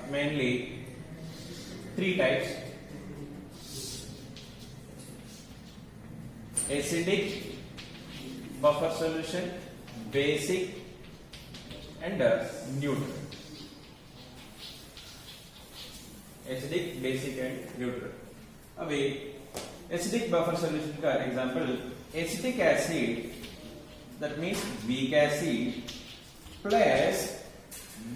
mainly three types: acidic buffer solution, basic, and neutral. Acidic, basic, and neutral. अभी acidic buffer solution का example, acetic acid, that means weak acid, plus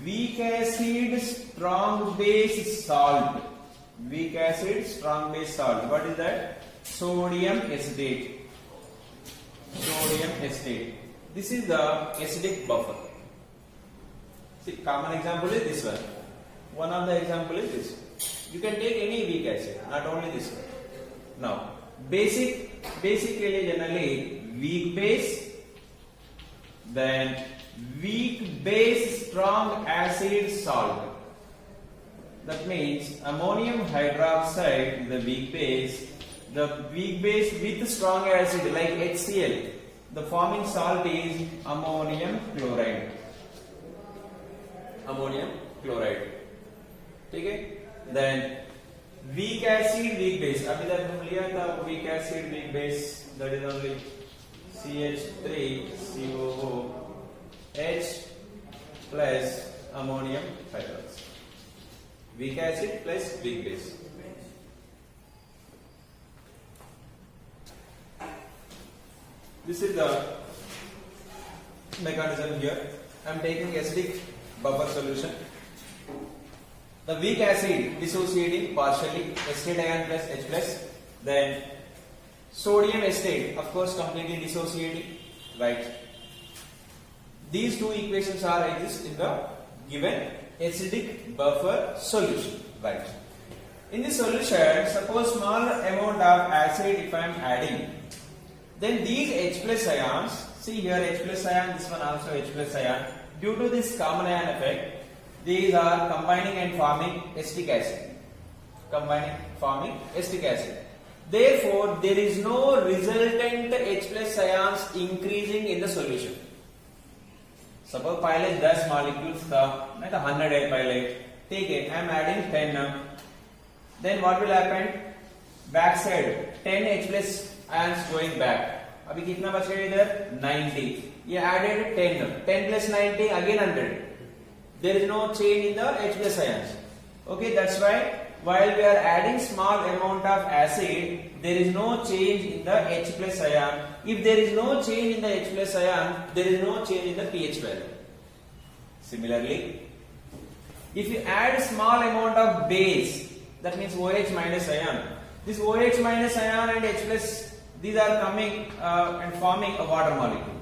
weak acid strong base salt. Weak acid strong base salt. What is that? Sodium acetate. Sodium acetate. This is the acidic buffer. See, common example is this one. One of the example is this. You can take any weak acid, not only this one. Now, basically generally weak base, then weak base strong acid salt. That means ammonium hydroxide is the weak base. The weak base with strong acid like HCl. The forming salt is ammonium chloride. Ammonium chloride. Okay? Then weak acid, weak base. अभी तक हम लिया था weak acid, weak base. That is only CH3COOH plus ammonium hydroxide. Weak acid plus weak base. This is the mechanism here. I am taking acidic buffer solution. The weak acid dissociating partially, acetate ion plus H plus. Then sodium acetate, of course, completely dissociating. Right. These two equations are exist in the given acidic buffer solution. Right. In this solution, suppose small amount of acid if I am adding, then these H plus ions, see here H plus ion, this one also H plus ion, due to this common ion effect, these are combining and forming acetic acid. Combining, forming acetic acid. Therefore, there is no resultant H plus ions increasing in the solution. Suppose पहले 10 molecules था, नहीं तो 100 है पहले. ठीक है, I am adding 10 now. Then what will happen? Backside 10 H plus ions going back. अभी कितना बच गया इधर? 90. You added 10. 10 plus 90 again 100. There is no change in the H plus ions. Okay, that's why while we are adding small amount of acid, there is no change in the H plus ion. If there is no change in the H plus ion, there is no change in the pH value. Similarly, if you add small amount of base, that means OH minus ion. This OH minus ion and H plus, these are coming and forming a water molecule.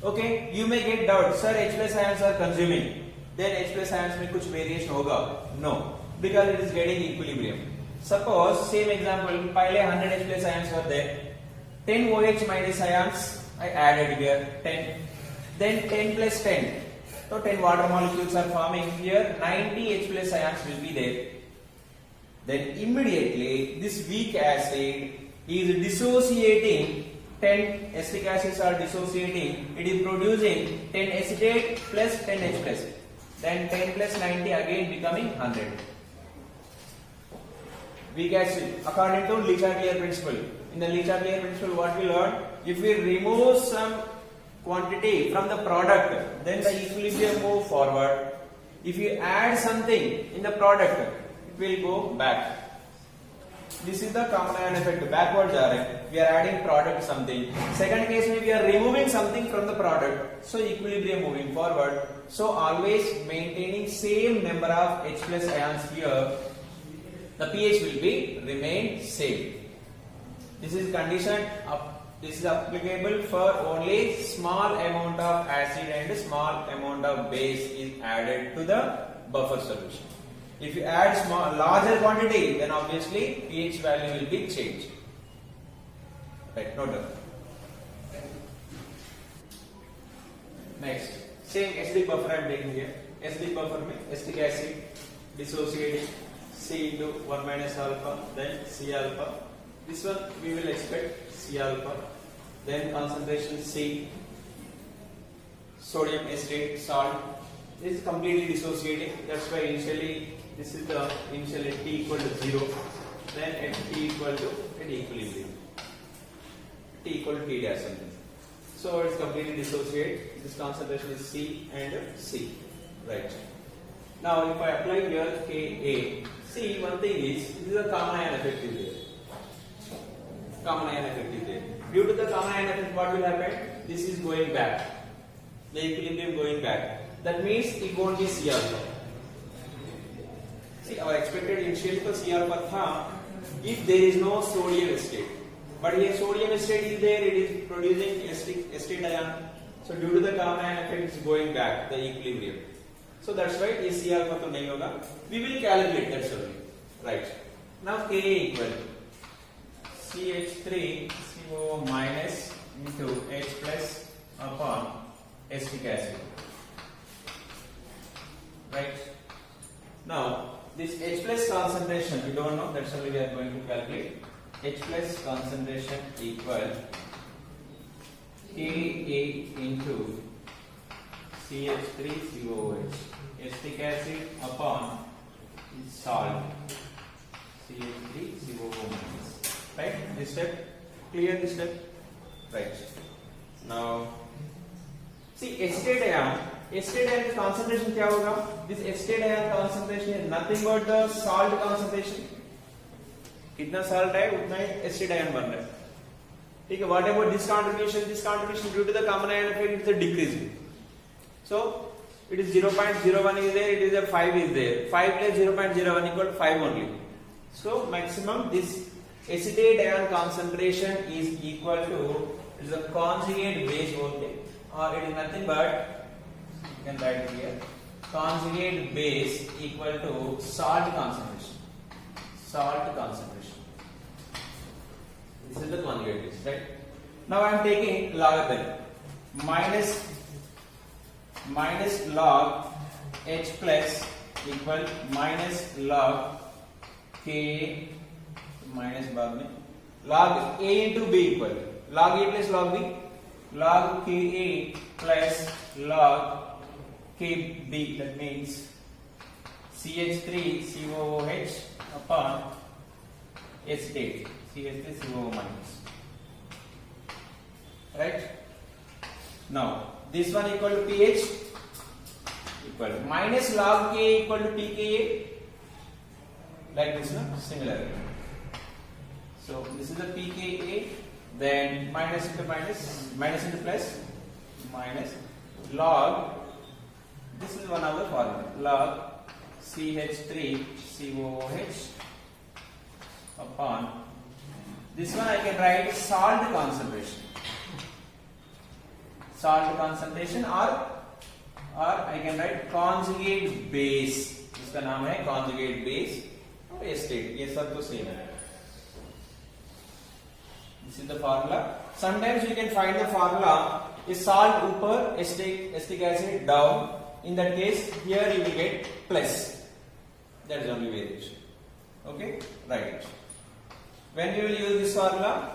Okay, you may get doubt, sir, H plus ions are consuming. Then H plus ions में कुछ variation होगा? No, because it is getting equilibrium. Suppose same example, पहले 100 H plus ions were there. 10 OH minus ions I added here 10. Then 10 plus 10. So 10 water molecules are forming here. 90 H plus ions will be there. Then immediately this weak acid is dissociating. 10 acetic acids are dissociating. It is producing 10 acetate plus 10 H plus. Then 10 plus 90 again becoming 100. Weak acid according to Le Chatelier principle. In the Le Chatelier principle, what we learned? If we remove some quantity from the product, then the equilibrium move forward. If you add something in the product, it will go back. This is the common ion effect. Backwards जा रहे हैं. We are adding product something. Second case में we are removing something from the product. So equilibrium moving forward. So always maintaining same number of H plus ions here. The pH will be remain same. This is condition of, this is applicable for only small amount of acid and small amount of base is added to the buffer solution. If you add larger quantity, then obviously pH value will be changed. Right, note down. Next, same acidic buffer I am taking here. Acidic buffer में acetic acid dissociating C into 1 minus alpha, then C alpha. This one we will expect C alpha, then concentration C, sodium acetate, salt, this is completely dissociating. That's why initially this is the initial at t equal to 0, then at t equal to at equilibrium, t equal to t dash something. So it's completely dissociate. This concentration is C and C, right? Now if I apply here Ka, see one thing is this is a common ion effect is there. Common ion effect is there. Due to the common ion effect, what will happen? This is going back. The equilibrium going back. That means it won't be C alpha. See, our expected initially for C alpha tha if there is no sodium state. But here sodium state is there, it is producing acetate ion. So due to the common ion effect, it is going back the equilibrium. So that's why ये C alpha तो नहीं होगा. We will calculate that only. Right. Now Ka equal CH3CO minus into H plus upon acetic acid. Right. Now this H plus concentration we don't know. That's only we are going to calculate. H plus concentration equal Ka into CH3COOH, acetic acid upon salt, CH3COO-. Right? This step, clear this step? Right. Now, see acetate ion की concentration क्या होगा? This acetate ion concentration is nothing but the salt concentration. कितना salt है उतना ही acetate ion बन रहा है. ठीक है. What about this contribution? This contribution due to the common ion effect it is decreasing. So it is 0.01 is there, it is a 5 is there. 5 plus 0.01 equal to 5 only. So maximum this acetate ion concentration is equal to, it is a conjugate base only, or it is nothing but, you can write it here, conjugate base equal to salt concentration. Salt concentration. This is the conjugate base, right? Now I am taking logarithm minus log H plus equal minus log K minus बाद में log A into B equal log A plus log B log Ka plus log Kb, that means CH3COOH upon acetate CH3COO minus. Right? Now this one equal to pH equal minus log K equal to pKa, like this, no? Similar. So this is the pKa, then minus into minus, minus into plus, minus log, this is one of the formula, log CH3COOH upon, this one I can write salt concentration. Salt concentration or I can write conjugate base. इसका नाम है conjugate base और acetate. ये सब तो same है. This is the formula. Sometimes you can find the formula is salt ऊपर, acetic acid down. In that case, here you will get plus. That is only variation. Okay, write it. When we will use this formula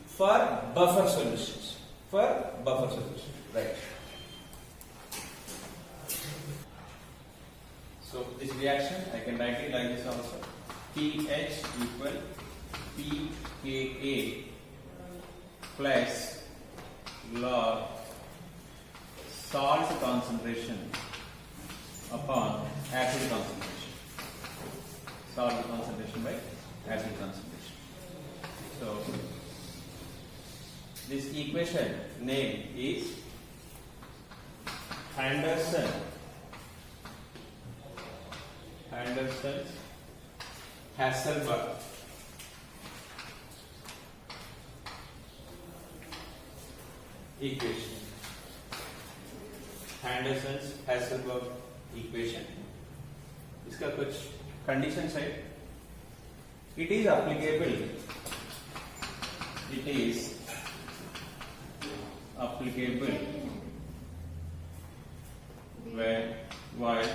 for buffer solutions. For buffer solution, right? So this reaction I can write it like this also. pH equal pKa plus log salt concentration upon acid concentration. Salt concentration by acid concentration. So this equation name is Henderson-Hasselbalch equation. Henderson-Hasselbalch equation. इसका कुछ conditions है. It is applicable while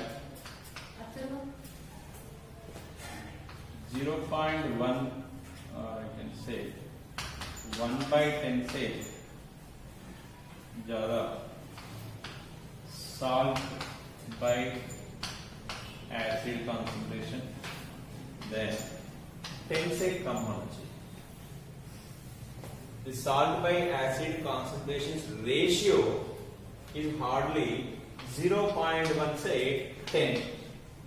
0.1 or I can say 1/10 से ज़्यादा salt by acid concentration, then 10 से कम होना चाहिए. The salt by acid concentration ratio is hardly 0.1 से 10.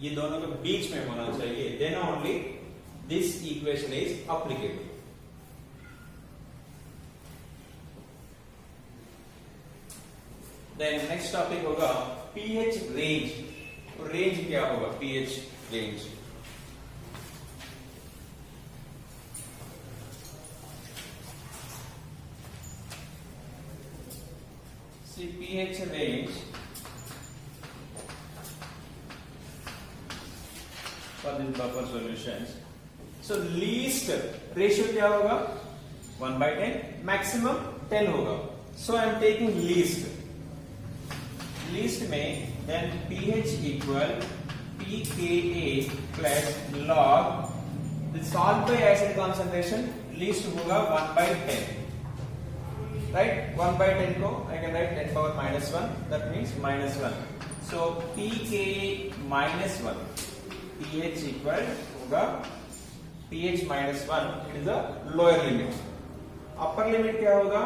ये दोनों के बीच में होना चाहिए. Then only this equation is applicable. Then next topic होगा pH range. तो range क्या होगा? pH range. See pH range for this buffer solutions. So least ratio क्या होगा? 1/10. Maximum 10 होगा. So I am taking least. Least में then pH equal pKa plus log the salt by acid concentration least होगा 1/10. Right? 1/10 को I can write 10 power minus 1. That means minus 1. So pKa minus 1. pH equal होगा pH minus 1. It is the lower limit. Upper limit क्या होगा?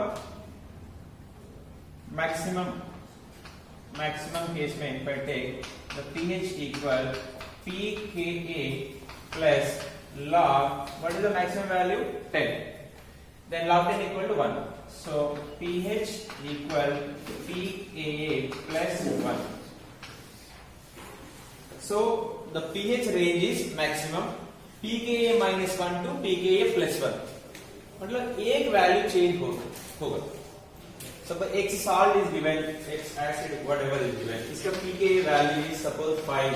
Maximum case में if I take the pH equal pKa plus log, what is the maximum value? 10. Then log 10 equal to 1. So pH equal pKa plus 1. So the pH range is maximum pKa minus 1 to pKa plus 1. मतलब एक value change होगा. Suppose X salt is given, X acid whatever is given, इसका pKa value is suppose 5.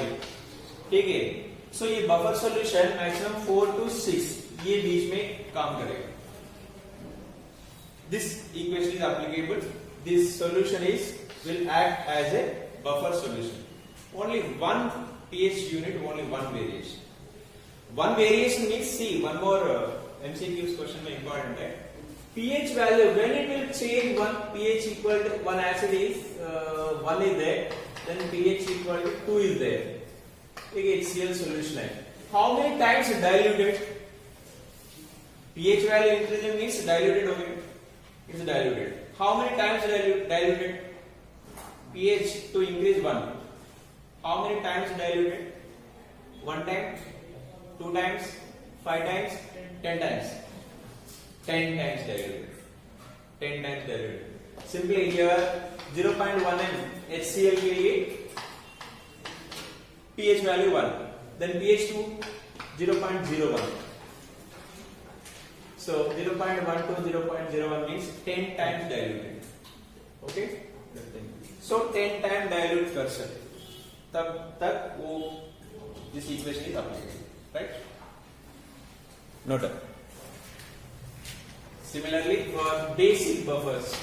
ठीक है. So ये buffer solution maximum 4 to 6 ये बीच में काम करेगा. This equation is applicable. This solution will act as a buffer solution. Only one pH unit, only one variation. One variation means see one more MCQs question में important है. pH value when it will change one pH equal to one acid is 1 is there, then pH equal to 2 is there. एक HCl solution है. How many times diluted? pH value increasing means diluted हो गया. It is diluted. How many times diluted? pH to increase 1. How many times diluted? 1 time, 2 times, 5 times, 10 times. 10 times diluted. 10 times diluted. Simply here 0.1 m HCl के लिए pH value 1. Then pH 2 0.01. So 0.1 to 0.01 means 10 times diluted. Okay? So 10 times dilute कर सकते. तब तक वो this equation is applicable. Right? Note. Similarly, for basic buffers,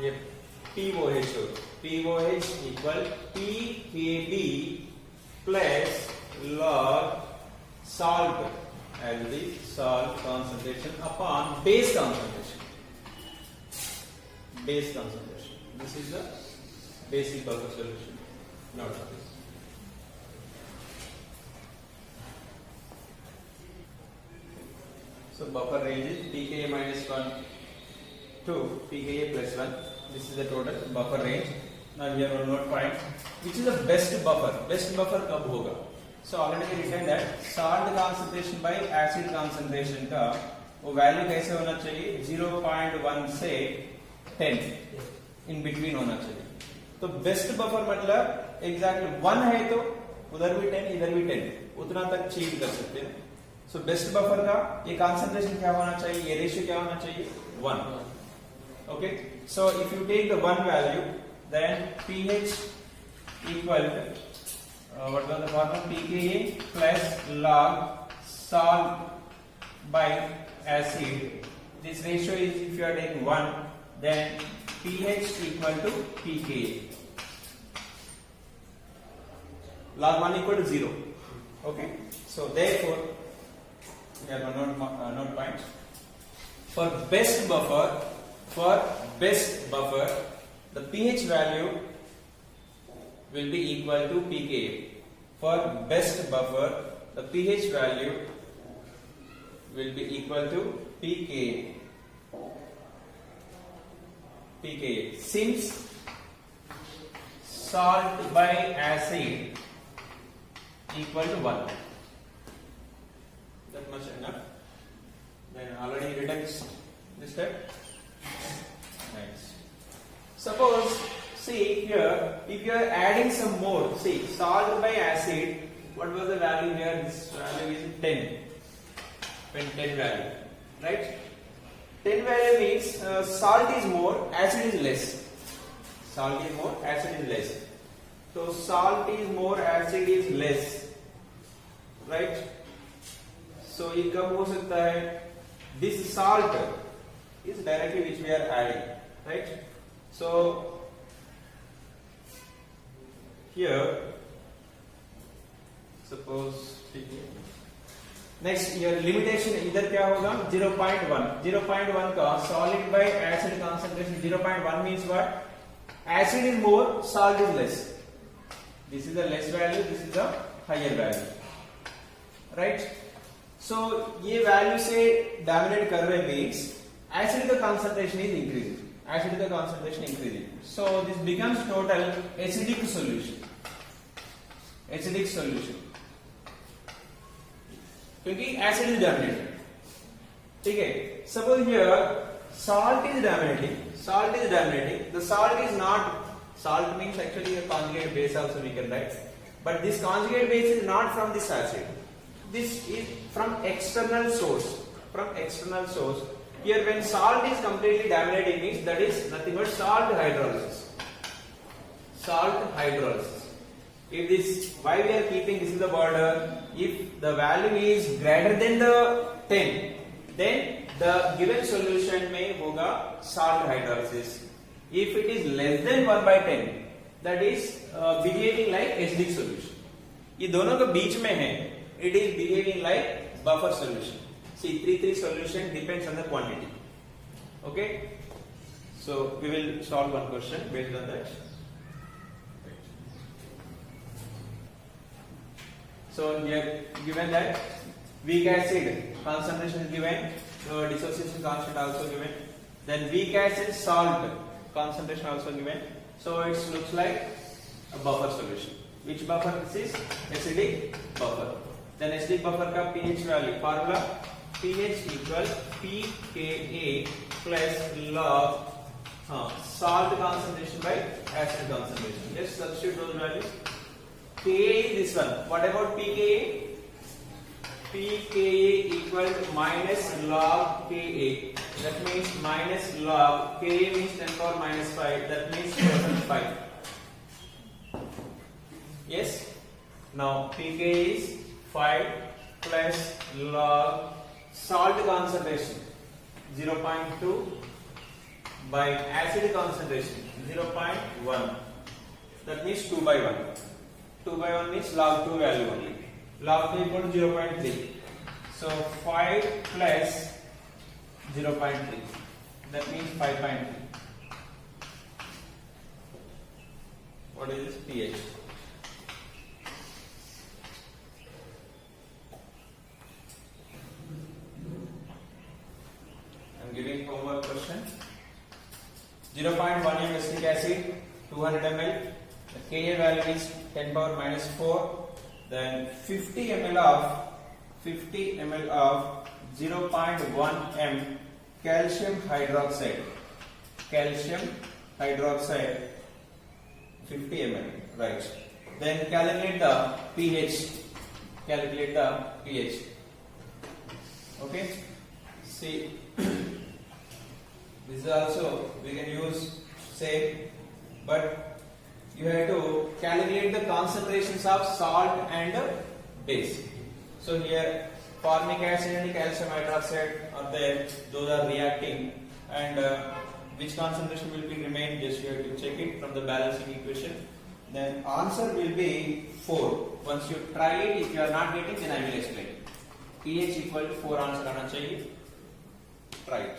ये POH हो. POH equal pKb plus log salt as the salt concentration upon base concentration. Base concentration. This is the basic buffer solution. Note this. So buffer range is pKa minus 1 to pKa plus 1. This is the total buffer range. Now here one more point. Which is the best buffer? Best buffer कब होगा? So already we written that salt concentration by acid concentration का वो value कैसे होना चाहिए? 0.1 से 10 in between होना चाहिए. तो best buffer मतलब exactly 1 है तो उधर भी 10 इधर भी 10 उतना तक change कर सकते हैं. So best buffer का ये concentration क्या होना चाहिए? ये ratio क्या होना चाहिए? 1. Okay. So if you take the 1 value, then pH equal what was the formula? pKa plus log salt by acid. This ratio is if you are taking 1, then pH equal to pKa. Log 1 equal to 0. Okay. So therefore, we have a note point. For best buffer, For best buffer, the pH value will be equal to pKa. For best buffer, the pH value will be equal to pKa. Since salt by acid equal to 1. That much enough. Then already written this step. Nice. Suppose, see here, if you are adding some more, see salt by acid, what was the value here? This value is 10. When 10 value, right? 10 value means salt is more, acid is less. Salt is more, acid is less. So salt is more, acid is less, right? So ये कब हो सकता है? This salt is directly which we are adding, right? So here, suppose next your limitation इधर क्या होगा? 0.1. 0.1 का solid by acid concentration 0.1 means what? Acid is more, salt is less. This is the less value, this is the higher value, right? So ये value से dominate कर रहे means acid का concentration is increasing. Acid का concentration increasing. So this becomes total acidic solution. Acidic solution. क्योंकि acid is dominating. ठीक है? Suppose here salt is dominating. Salt is dominating. The salt is not. Salt means actually a conjugate base also we can write. But this conjugate base is not from this acid. This is from external source. From external source. Here when salt is completely dominating means that is nothing but salt hydrolysis. Salt hydrolysis. If this, why we are keeping this is the border, if the value is greater than the 10, then the given solution may hoga salt hydrolysis. If it is less than 1 by 10, that is behaving like acidic solution. ये दोनों के बीच में है, it is behaving like buffer solution. See, 3-3 solution depends on the quantity. Okay, so we will solve one question based on that. So here given that weak acid concentration is given, so dissociation constant also given, then weak acid salt concentration also given. So it looks like a buffer solution. Which buffer this is? Acidic buffer. Then acidic buffer ka pH value formula pH equal pKa plus log salt concentration by acid concentration. Just substitute those values. Ka is this one. What about pKa? pKa equal to minus log Ka. That means minus log Ka means 10 power minus 5. That means 5. Yes. Now pKa is 5 plus log salt concentration 0.2 by acid concentration 0.1. That means 2 by 1. 2 by 1 means log 2 value only. Log 2 equal to 0.3. So 5 plus 0.3. That means 5.3. What is this pH? I am giving homework question. 0.1 m acetic acid, 200 ml. The Ka value is 10 power minus 4. Then 50 ml of 0.1 m calcium hydroxide. Calcium hydroxide 50 ml, right? Then calculate the pH. Calculate the pH. Okay. See, this is also we can use same, but you have to calculate the concentrations of salt and base. So here formic acid and calcium hydroxide are there, those are reacting, and which concentration will be remain, just you have to check it from the balancing equation. Then answer will be 4. Once you try it, if you are not getting, then I will explain. pH equal to 4 answer आना चाहिए. Try it.